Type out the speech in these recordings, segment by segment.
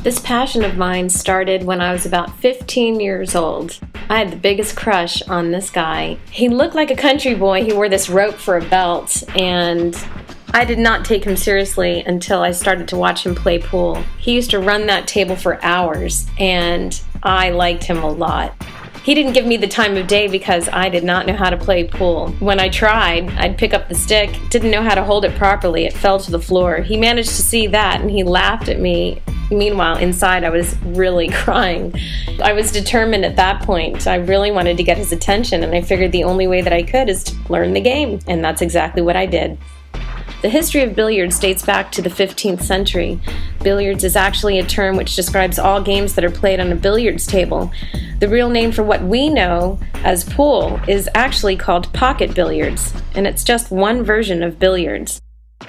This passion of mine started when I was about 15 years old. I had the biggest crush on this guy. He looked like a country boy. He wore this rope for a belt, and I did not take him seriously until I started to watch him play pool. He used to run that table for hours, and I liked him a lot. He didn't give me the time of day because I did not know how to play pool. When I tried, I'd pick up the stick, didn't know how to hold it properly, it fell to the floor. He managed to see that and he laughed at me. Meanwhile, inside I was really crying. I was determined at that point. I really wanted to get his attention, and I figured the only way that I could is to learn the game, and that's exactly what I did. The history of billiards dates back to the 15th century. Billiards is actually a term which describes all games that are played on a billiards table. The real name for what we know as pool is actually called pocket billiards, and it's just one version of billiards.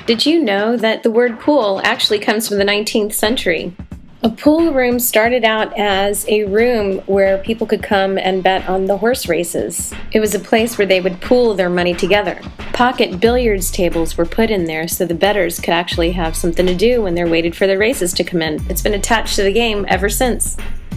Did you know that the word pool actually comes from the 19th century? A pool room started out as a room where people could come and bet on the horse races. It was a place where they would pool their money together. Pocket billiards tables were put in there so the bettors could actually have something to do when they waited for the races to come in. It's been attached to the game ever since.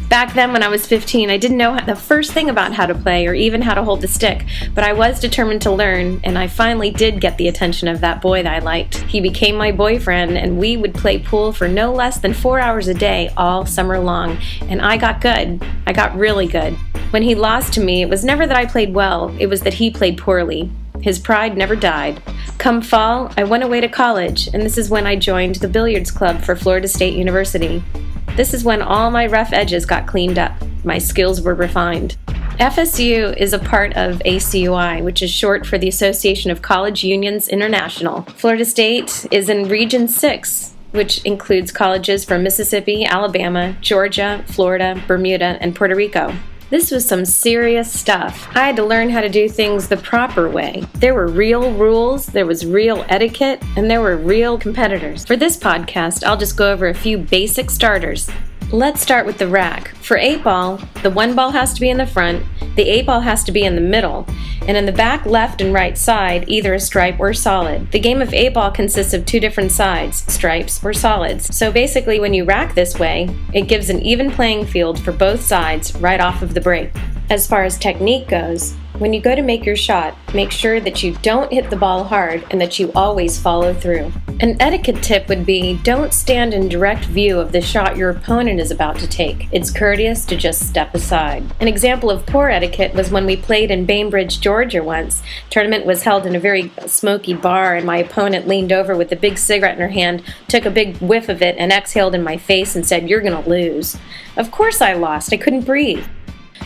Back then when I was 15, I didn't know the first thing about how to play or even how to hold the stick, but I was determined to learn, and I finally did get the attention of that boy that I liked. He became my boyfriend, and we would play pool for no less than 4 hours a day all summer long, and I got good. I got really good. When he lost to me, it was never that I played well, it was that he played poorly. His pride never died. Come fall, I went away to college, and this is when I joined the billiards club for Florida State University. This is when all my rough edges got cleaned up. My skills were refined. FSU is a part of ACUI, which is short for the Association of College Unions International. Florida State is in Region 6, which includes colleges from Mississippi, Alabama, Georgia, Florida, Bermuda, and Puerto Rico. This was some serious stuff. I had to learn how to do things the proper way. There were real rules, there was real etiquette, and there were real competitors. For this podcast, I'll just go over a few basic starters. Let's start with the rack. For 8-ball, the 1 ball has to be in the front, the 8-ball has to be in the middle, and in the back left and right side, either a stripe or solid. The game of 8-ball consists of 2 different sides, stripes or solids. So basically when you rack this way, it gives an even playing field for both sides right off of the break. As far as technique goes, when you go to make your shot, make sure that you don't hit the ball hard and that you always follow through. An etiquette tip would be don't stand in direct view of the shot your opponent is about to take. It's courteous to just step aside. An example of poor etiquette was when we played in Bainbridge, Georgia once. Tournament was held in a very smoky bar, and my opponent leaned over with a big cigarette in her hand, took a big whiff of it, and exhaled in my face and said, "You're gonna lose." Of course I lost. I couldn't breathe.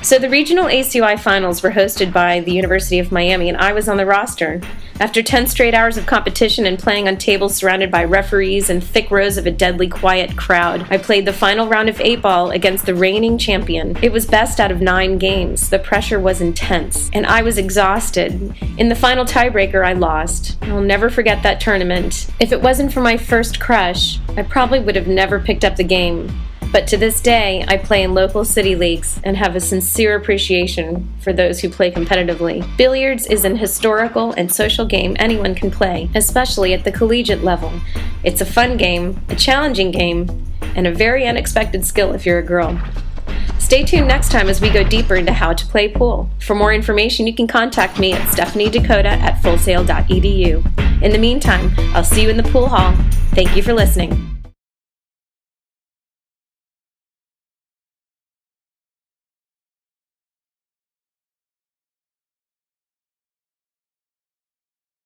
So the regional ACUI finals were hosted by the University of Miami, and I was on the roster. After 10 straight hours of competition and playing on tables surrounded by referees and thick rows of a deadly quiet crowd, I played the final round of 8-ball against the reigning champion. It was best out of 9 games. The pressure was intense, and I was exhausted. In the final tiebreaker, I lost. I'll never forget that tournament. If it wasn't for my first crush, I probably would have never picked up the game. But to this day, I play in local city leagues and have a sincere appreciation for those who play competitively. Billiards is an historical and social game anyone can play, especially at the collegiate level. It's a fun game, a challenging game, and a very unexpected skill if you're a girl. Stay tuned next time as we go deeper into how to play pool. For more information, you can contact me at stephaniedakota@fullsail.edu. In the meantime, I'll see you in the pool hall. Thank you for listening.